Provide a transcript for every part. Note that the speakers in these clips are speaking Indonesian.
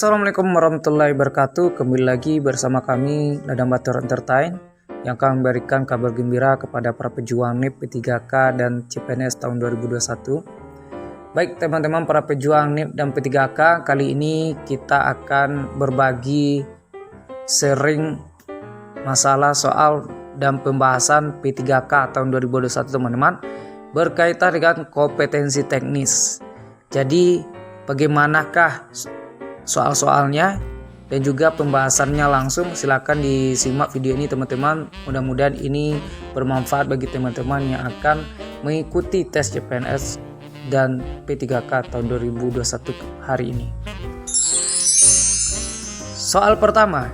Assalamualaikum warahmatullahi wabarakatuh. Kembali lagi bersama kami Ladang Batur Entertain yang akan memberikan kabar gembira kepada para pejuang NIP P3K dan CPNS tahun 2021. Baik teman-teman para pejuang NIP dan P3K, kali ini kita akan berbagi sering masalah soal dan pembahasan P3K tahun 2021 teman-teman, berkaitan dengan kompetensi teknis. Jadi bagaimanakah soal-soalnya dan juga pembahasannya langsung? Silakan disimak video ini teman-teman. Mudah-mudahan ini bermanfaat bagi teman-teman yang akan mengikuti tes CPNS dan P3K tahun 2021 hari ini. Soal pertama,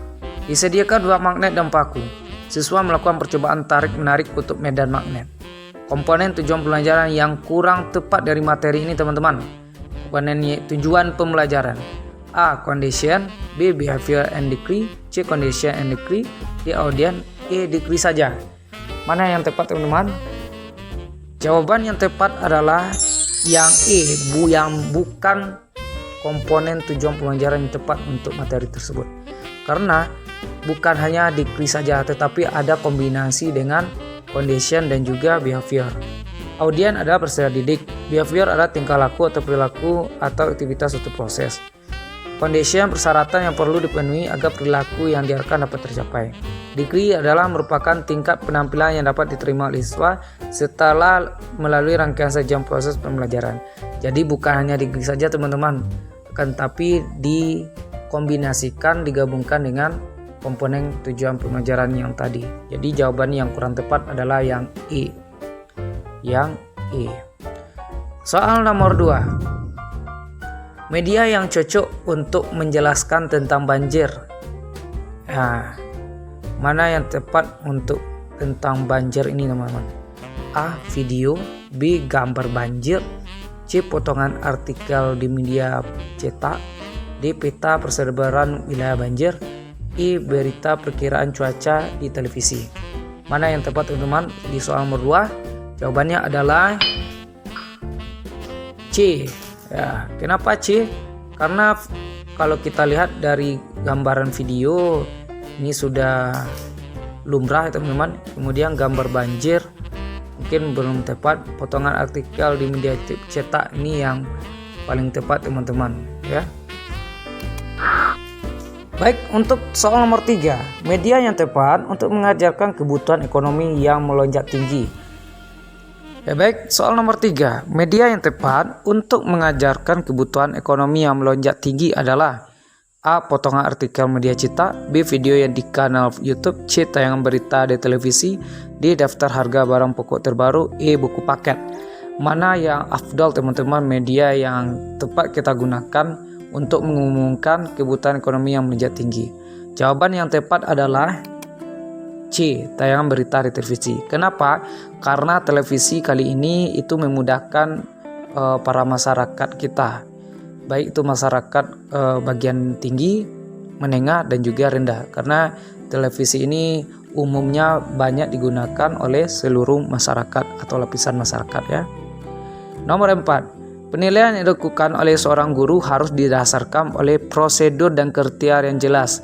disediakan dua magnet dan paku. Siswa melakukan percobaan tarik-menarik kutub medan magnet. Komponen tujuan pembelajaran yang kurang tepat dari materi ini teman-teman. Komponen tujuan pembelajaran: A. Condition, B. Behavior and degree, C. Condition and degree, D. Audience, E. Degree saja. Mana yang tepat teman-teman? Jawaban yang tepat adalah yang E, yang bukan komponen tujuan pembelajaran yang tepat untuk materi tersebut. Karena bukan hanya degree saja, tetapi ada kombinasi dengan condition dan juga behavior. Audience adalah peserta didik, behavior adalah tingkah laku atau perilaku atau aktivitas suatu proses. Condition persyaratan yang perlu dipenuhi agar perilaku yang diharapkan dapat tercapai. Degree adalah merupakan tingkat penampilan yang dapat diterima oleh siswa setelah melalui rangkaian sejam proses pembelajaran. Jadi bukan hanya degree saja teman-teman, akan tapi dikombinasikan, digabungkan dengan komponen tujuan pembelajaran yang tadi. Jadi jawaban yang kurang tepat adalah yang E. Yang E. Soal nomor 2. Media yang cocok untuk menjelaskan tentang banjir. Nah, mana yang tepat untuk tentang banjir ini teman-teman? A. Video, B. Gambar banjir, C. Potongan artikel di media cetak, D. Peta persebaran wilayah banjir, E. Berita perkiraan cuaca di televisi. Mana yang tepat teman-teman di soal nomor 2? Jawabannya adalah C. Ya, kenapa C? Karena kalau kita lihat dari gambaran video ini sudah lumrah ya teman-teman. Kemudian gambar banjir mungkin belum tepat. Potongan artikel di media cetak ini yang paling tepat teman-teman ya. Baik, untuk soal nomor 3, media yang tepat untuk mengajarkan kebutuhan ekonomi yang melonjak tinggi. Ya baik, soal nomor 3, media yang tepat untuk mengajarkan kebutuhan ekonomi yang melonjak tinggi adalah A. Potongan artikel media cetak, B. Video yang di kanal YouTube, C. Tayangan berita di televisi, D. Daftar harga barang pokok terbaru, E. Buku paket. Mana yang afdal teman-teman media yang tepat kita gunakan untuk mengumumkan kebutuhan ekonomi yang melonjak tinggi? Jawaban yang tepat adalah C. Tayangan berita di televisi. Kenapa? Karena televisi kali ini itu memudahkan para masyarakat kita, baik itu masyarakat bagian tinggi, menengah dan juga rendah. Karena televisi ini umumnya banyak digunakan oleh seluruh masyarakat atau lapisan masyarakat ya. Nomor 4. Penilaian yang dilakukan oleh seorang guru harus didasarkan oleh prosedur dan kriteria yang jelas,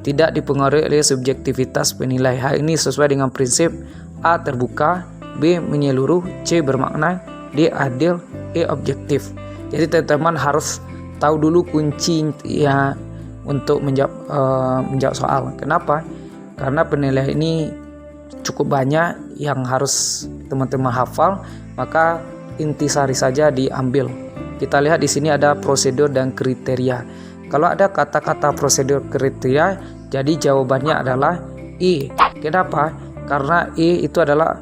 tidak dipengaruhi oleh subjektivitas penilai. Hal ini sesuai dengan prinsip A. Terbuka, B. Menyeluruh, C. Bermakna, D. Adil, E. Objektif. Jadi teman-teman harus tahu dulu kunci ya untuk menjawab soal. Kenapa? Karena penilaian ini cukup banyak yang harus teman-teman hafal, maka intisari saja diambil. Kita lihat di sini ada prosedur dan kriteria. Kalau ada kata-kata prosedur kriteria, jadi jawabannya adalah E. Kenapa? Karena E itu adalah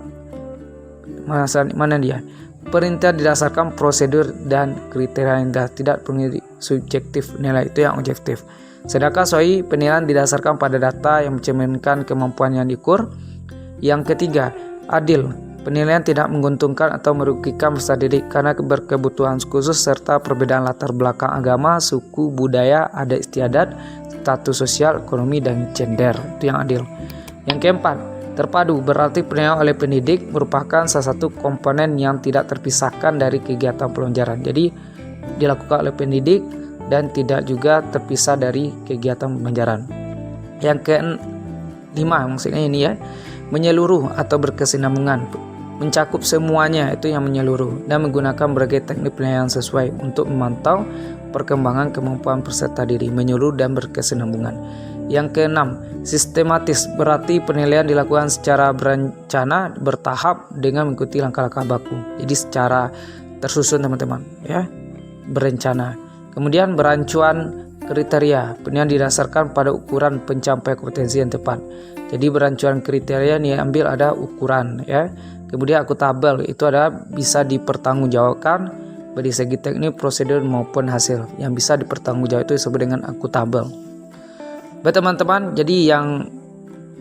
mana dia? Perintah didasarkan prosedur dan kriteria yang tidak punya subjektif, nilai itu yang objektif. Sedangkan SOI penilaian didasarkan pada data yang mencerminkan kemampuan yang diukur. Yang ketiga, adil. Penilaian tidak menguntungkan atau merugikan peserta didik karena berkebutuhan khusus serta perbedaan latar belakang agama, suku, budaya, adat istiadat, status sosial, ekonomi, dan gender. Itu yang adil. Yang keempat, terpadu. Berarti penilaian oleh pendidik merupakan salah satu komponen yang tidak terpisahkan dari kegiatan pembelajaran. Jadi dilakukan oleh pendidik dan tidak juga terpisah dari kegiatan pembelajaran. Yang kelima maksudnya ini ya, menyeluruh atau berkesinambungan, mencakup semuanya, itu yang menyeluruh, dan menggunakan berbagai teknik penilaian sesuai untuk memantau perkembangan kemampuan peserta diri, menyeluruh dan berkesinambungan. Yang keenam, sistematis, berarti penilaian dilakukan secara berencana, bertahap dengan mengikuti langkah-langkah baku. Jadi secara tersusun teman-teman ya, berencana. Kemudian berancuan kriteria, penilaian didasarkan pada ukuran pencapaian kompetensi yang tepat. Jadi berancuan kriteria yang diambil ada ukuran ya. Kemudian akuntabel, itu ada bisa dipertanggungjawabkan dari segi teknik, prosedur maupun hasil. Yang bisa dipertanggungjawabkan itu disebut dengan akuntabel. Baik teman-teman, jadi yang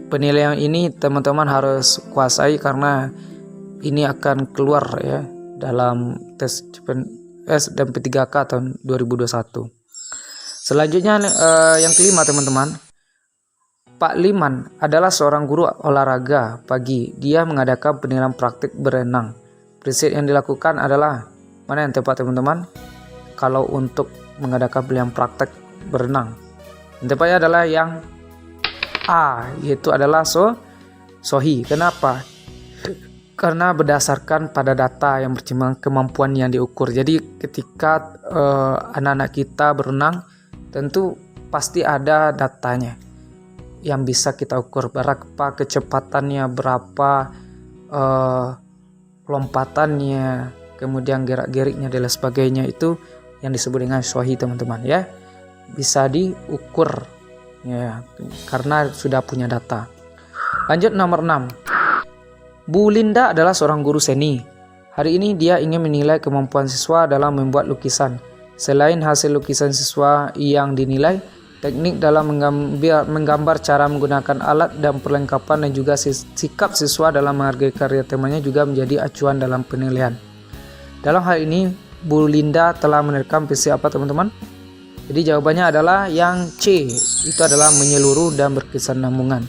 penilaian ini teman-teman harus kuasai karena ini akan keluar ya dalam tes CPNS dan P3K tahun 2021. Selanjutnya yang kelima teman-teman, Pak Liman adalah seorang guru olahraga pagi. Dia mengadakan penilaian praktik berenang. Prinsip yang dilakukan adalah, mana yang tepat teman-teman? Kalau untuk mengadakan penilaian praktik berenang, yang tepatnya adalah yang A, yaitu adalah Sohi. Kenapa? Karena berdasarkan pada data yang berkembang, kemampuan yang diukur. Jadi ketika anak-anak kita berenang, tentu pasti ada datanya yang bisa kita ukur, berapa kecepatannya, berapa lompatannya, kemudian gerak-geriknya dan lain sebagainya, itu yang disebut dengan Sohi teman-teman ya. Bisa diukur ya karena sudah punya data. Lanjut nomor 6. Bu Linda adalah seorang guru seni. Hari ini dia ingin menilai kemampuan siswa dalam membuat lukisan. Selain hasil lukisan siswa yang dinilai, teknik dalam menggambar, cara menggunakan alat dan perlengkapan, dan juga sikap siswa dalam menghargai karya temannya juga menjadi acuan dalam penilaian. Dalam hal ini Bu Linda telah menerapkan prinsip apa teman-teman? Jadi jawabannya adalah yang C, itu adalah menyeluruh dan berkesinambungan.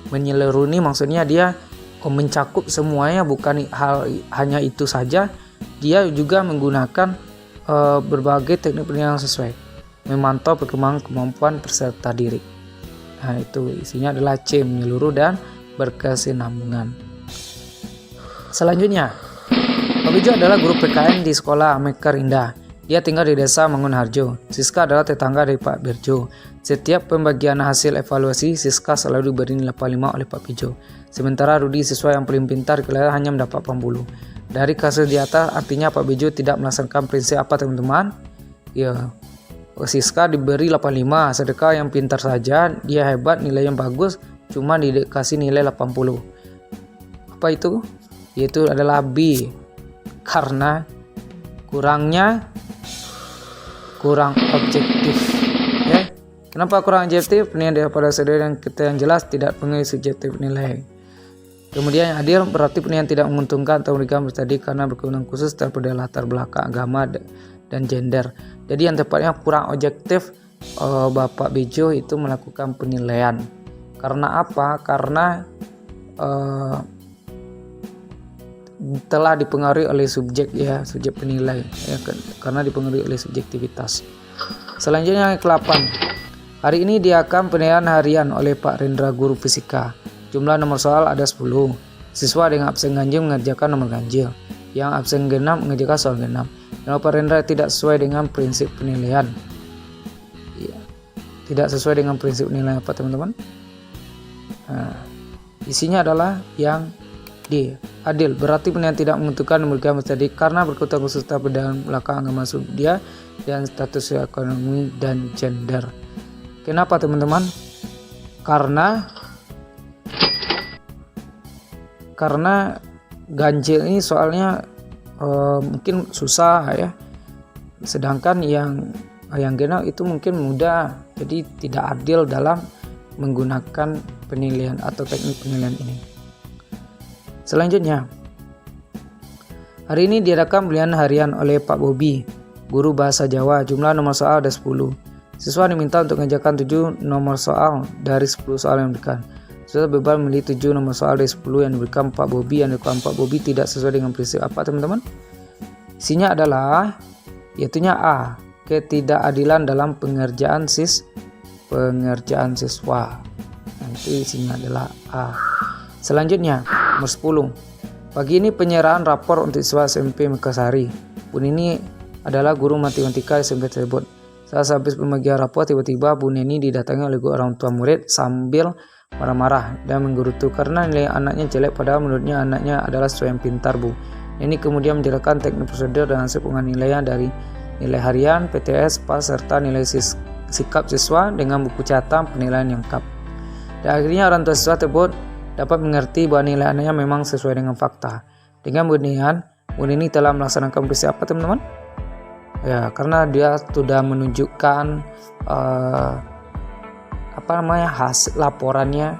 Menyeluruh ini maksudnya dia mencakup semuanya, bukan hanya itu saja. Dia juga menggunakan berbagai teknik penilaian sesuai, memantau perkembangan kemampuan peserta diri. Nah itu isinya adalah C, menyeluruh dan berkesinambungan. Selanjutnya, Pak Bejo adalah guru PKN di sekolah Mekar Indah. Dia tinggal di desa Mangunharjo. Siska adalah tetangga dari Pak Bejo. Setiap pembagian hasil evaluasi, Siska selalu diberi nilai 85 oleh Pak Bejo. Sementara Rudi, siswa yang paling pintar, kelihatan hanya mendapat 80. Dari kasus di atas, artinya Pak Bejo tidak melaksanakan prinsip apa teman-teman? Ya, Siska diberi 85, sedangkan yang pintar saja, dia hebat, nilai yang bagus, cuma dikasih nilai 80. Apa itu? Yaitu adalah B, karena kurang objektif ya. Kenapa kurang objektif? Penilaian daripada saudara yang kita yang jelas tidak mengenai subjektif nilai. Kemudian yang adil, berarti penilaian tidak menguntungkan atau merugikan tadi karena berkewenangan khusus terhadap latar belakang agama dan gender. Jadi yang tepatnya kurang objektif, Bapak Bejo itu melakukan penilaian. Karena apa? Karena telah dipengaruhi oleh subjek penilai ya, karena dipengaruhi oleh subjektivitas. Selanjutnya yang ke-8. Hari ini dia akan penilaian harian oleh Pak Rendra, guru fisika. Jumlah nomor soal ada 10. Siswa dengan absen ganjil mengerjakan nomor ganjil, yang absen genap mengerjakan soal genap. Kalau Pak Rendra tidak sesuai dengan prinsip penilaian ya, tidak sesuai dengan prinsip penilaian apa teman-teman? Nah, isinya adalah yang D, adil, berarti penilaian tidak menentukan memberikan tadi karena berkebutuhan khusus dalam belakang agama dia dan status ekonomi dan gender. Kenapa teman-teman? Karena ganjil ini soalnya mungkin susah ya, sedangkan yang genap itu mungkin mudah, jadi tidak adil dalam menggunakan penilaian atau teknik penilaian ini. Selanjutnya, hari ini diadakan penilaian harian oleh Pak Bobi, guru bahasa Jawa. Jumlah nomor soal ada 10. Siswa diminta untuk mengerjakan 7 nomor soal dari 10 soal yang diberikan. Siswa bebas memilih 7 nomor soal dari 10 yang diberikan Pak Bobi. Yang diberikan Pak Bobi tidak sesuai dengan prinsip apa teman-teman? Isinya adalah yaitunya A, ketidakadilan dalam pengerjaan siswa. Nanti isinya adalah A. Selanjutnya nomor 10. Pagi ini penyerahan rapor untuk siswa SMP Mekarsari. Bu Nini adalah guru matematika SMP tersebut. Saat habis pembagian rapor, tiba-tiba Bu Nini didatangi oleh orang tua murid sambil marah-marah dan menggerutu karena nilai anaknya jelek, padahal menurutnya anaknya adalah siswa yang pintar, Bu. Nini kemudian menjelaskan teknik prosedur dan hasil penilaian dari nilai harian, PTS, PAS, serta nilai sikap siswa dengan buku catatan penilaian yang lengkap. Dan akhirnya orang tua siswa tersebut dapat mengerti bahwa nilai anaknya memang sesuai dengan fakta. Dengan demikian, Bu Nini telah melaksanakan prinsip apa, teman-teman? Ya, karena dia sudah menunjukkan hasil laporannya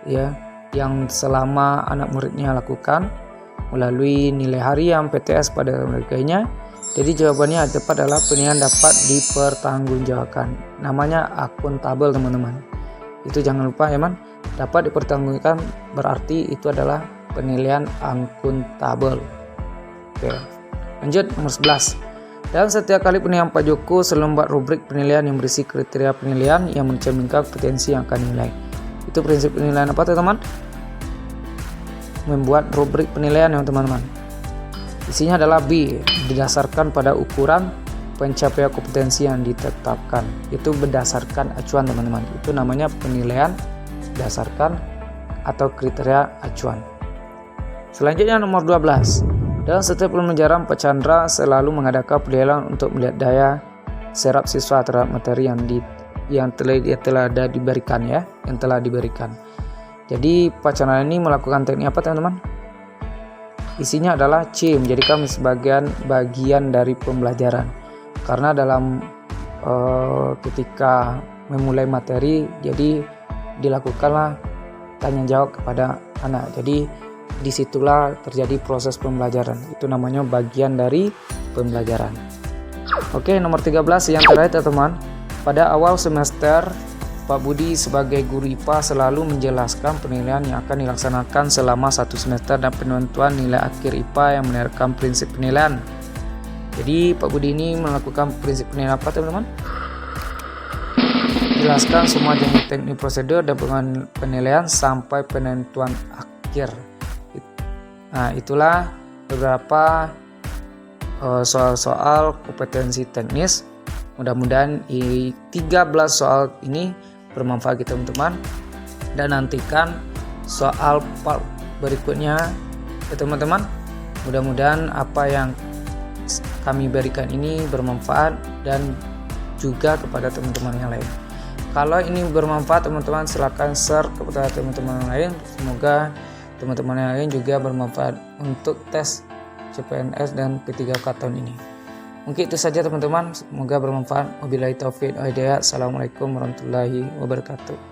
ya yang selama anak muridnya lakukan melalui nilai harian, PTS pada mereka-nya. Jadi jawabannya yang tepat adalah penilaian dapat dipertanggungjawabkan. Namanya akuntabel, teman-teman. Itu jangan lupa ya, dapat dipertanggungjawabkan berarti itu adalah penilaian akuntabel. Oke. Lanjut nomor 11. Dalam setiap kali penilaian Pak Joko selalu membuat rubrik penilaian yang berisi kriteria penilaian yang mencerminkan potensi yang akan dinilai. Itu prinsip penilaian apa, teman-teman? Membuat rubrik penilaian ya, teman-teman. Isinya adalah B, didasarkan pada ukuran pencapaian kompetensi yang ditetapkan. Itu berdasarkan acuan, teman-teman. Itu namanya penilaian berdasarkan atau kriteria acuan. Selanjutnya nomor 12. Dalam setiap pembelajaran, Pak Chandra selalu mengadakan penilaian untuk melihat daya serap siswa terhadap materi yang telah diberikan. Jadi Pak Chandra ini melakukan teknik apa, teman-teman? Isinya adalah C, menjadikan bagian dari pembelajaran. Karena dalam ketika memulai materi, jadi dilakukanlah tanya jawab kepada anak. Jadi disitulah terjadi proses pembelajaran. Itu namanya bagian dari pembelajaran. Oke, nomor 13 yang terakhir, teman-teman. Pada awal semester, Pak Budi sebagai guru IPA selalu menjelaskan penilaian yang akan dilaksanakan selama satu semester dan penentuan nilai akhir IPA yang menerapkan prinsip penilaian. Jadi Pak Budi ini melakukan prinsip penilaian apa, teman-teman? Jelaskan semua jenis teknik prosedur dan penilaian sampai penentuan akhir. Nah, itulah beberapa soal-soal kompetensi teknis. Mudah-mudahan 13 soal ini bermanfaat kita, teman-teman. Dan nantikan soal part berikutnya ya, teman-teman. Mudah-mudahan apa yang kami berikan ini bermanfaat dan juga kepada teman-teman yang lain. Kalau ini bermanfaat, teman-teman, silakan share kepada teman-teman yang lain. Semoga teman-teman yang lain juga bermanfaat untuk tes CPNS dan P3K tahun ini. Mungkin itu saja, teman-teman. Semoga bermanfaat. Wabillahi taufiq wal hidayah. Assalamualaikum warahmatullahi wabarakatuh.